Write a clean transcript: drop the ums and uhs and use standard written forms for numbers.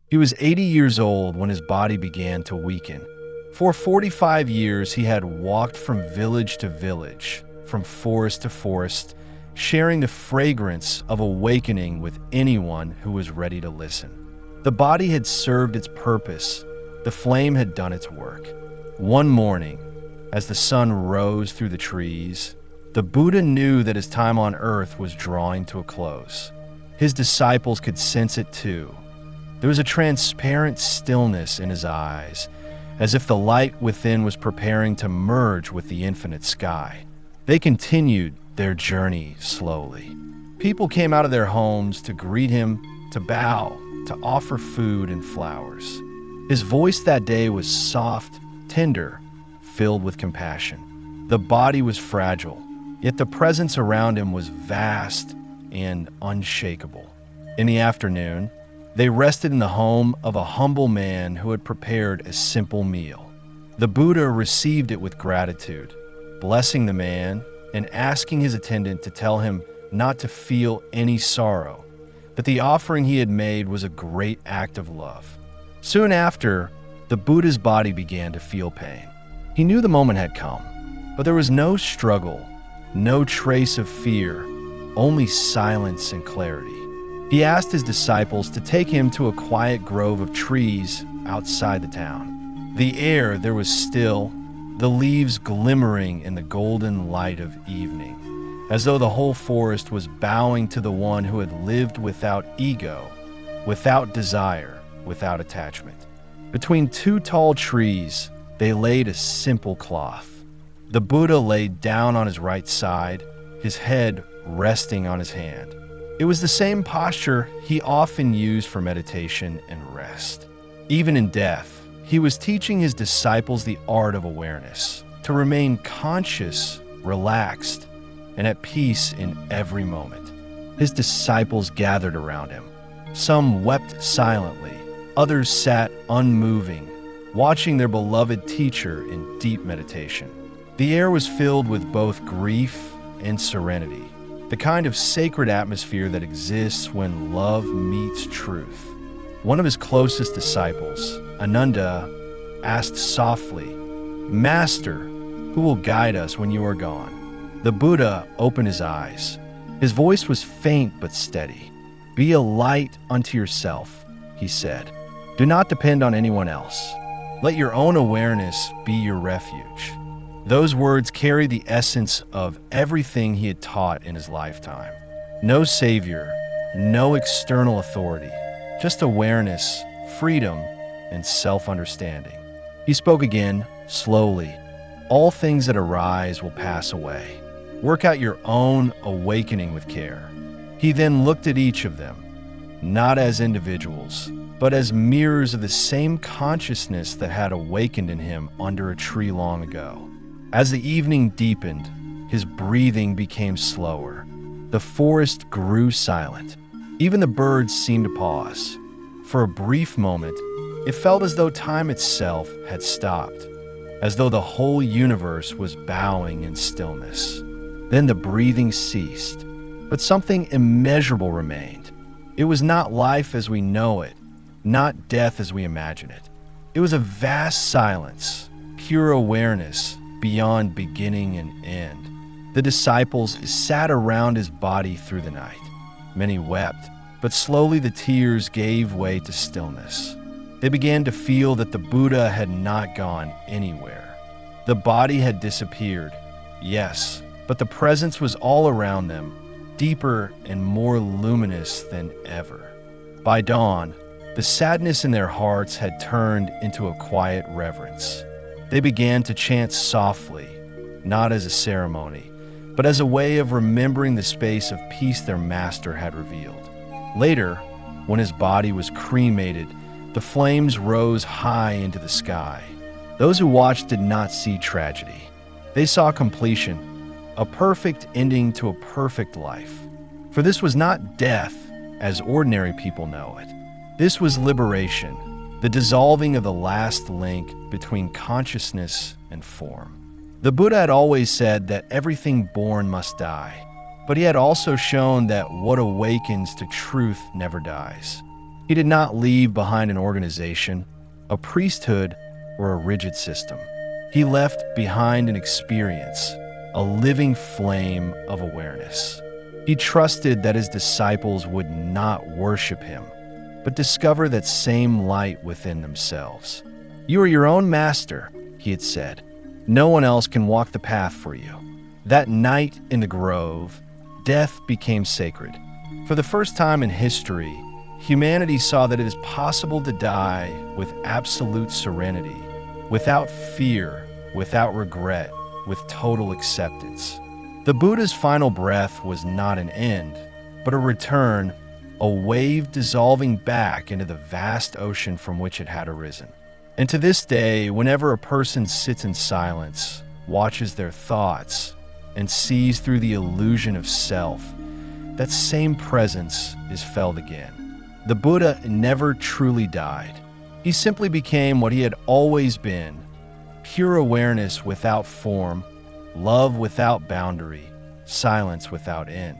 He was 80 years old when his body began to weaken. For 45 years, he had walked from village to village, from forest to forest, sharing the fragrance of awakening with anyone who was ready to listen. The body had served its purpose. The flame had done its work. One morning, as the sun rose through the trees, the Buddha knew that his time on earth was drawing to a close. His disciples could sense it too. There was a transparent stillness in his eyes, as if the light within was preparing to merge with the infinite sky. They continued their journey slowly. People came out of their homes to greet him, to bow, to offer food and flowers. His voice that day was soft, tender, filled with compassion. The body was fragile, yet the presence around him was vast and unshakable. In the afternoon, they rested in the home of a humble man who had prepared a simple meal. The Buddha received it with gratitude, blessing the man and asking his attendant to tell him not to feel any sorrow, that the offering he had made was a great act of love. Soon after, the Buddha's body began to feel pain. He knew the moment had come, but there was no struggle, no trace of fear, only silence and clarity. He asked his disciples to take him to a quiet grove of trees outside the town. The air there was still, the leaves glimmering in the golden light of evening, as though the whole forest was bowing to the one who had lived without ego, without desire, without attachment. Between two tall trees, they laid a simple cloth. The Buddha laid down on his right side, his head resting on his hand. It was the same posture he often used for meditation and rest. Even in death, he was teaching his disciples the art of awareness, to remain conscious, relaxed, and at peace in every moment. His disciples gathered around him. Some wept silently, others sat unmoving, watching their beloved teacher in deep meditation. The air was filled with both grief and serenity, the kind of sacred atmosphere that exists when love meets truth. One of his closest disciples, Ananda, asked softly, "Master, who will guide us when you are gone?" The Buddha opened his eyes. His voice was faint but steady. "Be a light unto yourself," he said. "Do not depend on anyone else. Let your own awareness be your refuge." Those words carry the essence of everything he had taught in his lifetime. No savior, no external authority, just awareness, freedom, and self-understanding. He spoke again, slowly. "All things that arise will pass away. Work out your own awakening with care." He then looked at each of them, not as individuals, but as mirrors of the same consciousness that had awakened in him under a tree long ago. As the evening deepened, his breathing became slower. The forest grew silent. Even the birds seemed to pause. For a brief moment, it felt as though time itself had stopped, as though the whole universe was bowing in stillness. Then the breathing ceased, but something immeasurable remained. It was not life as we know it, not death as we imagine it. It was a vast silence, pure awareness beyond beginning and end. The disciples sat around his body through the night. Many wept, but slowly the tears gave way to stillness. They began to feel that the Buddha had not gone anywhere. The body had disappeared, yes, but the presence was all around them, deeper and more luminous than ever. By dawn, the sadness in their hearts had turned into a quiet reverence. They began to chant softly, not as a ceremony, but as a way of remembering the space of peace their master had revealed. Later, when his body was cremated, the flames rose high into the sky. Those who watched did not see tragedy. They saw completion, a perfect ending to a perfect life. For this was not death as ordinary people know it. This was liberation, the dissolving of the last link between consciousness and form. The Buddha had always said that everything born must die, but he had also shown that what awakens to truth never dies. He did not leave behind an organization, a priesthood, or a rigid system. He left behind an experience, a living flame of awareness. He trusted that his disciples would not worship him, but discover that same light within themselves. "You are your own master," he had said. "No one else can walk the path for you." That night in the grove, death became sacred. For the first time in history, humanity saw that it is possible to die with absolute serenity, without fear, without regret, with total acceptance. The Buddha's final breath was not an end, but a return, a wave dissolving back into the vast ocean from which it had arisen. And to this day, whenever a person sits in silence, watches their thoughts, and sees through the illusion of self, that same presence is felt again. The Buddha never truly died. He simply became what he had always been: pure awareness without form, love without boundary, silence without end.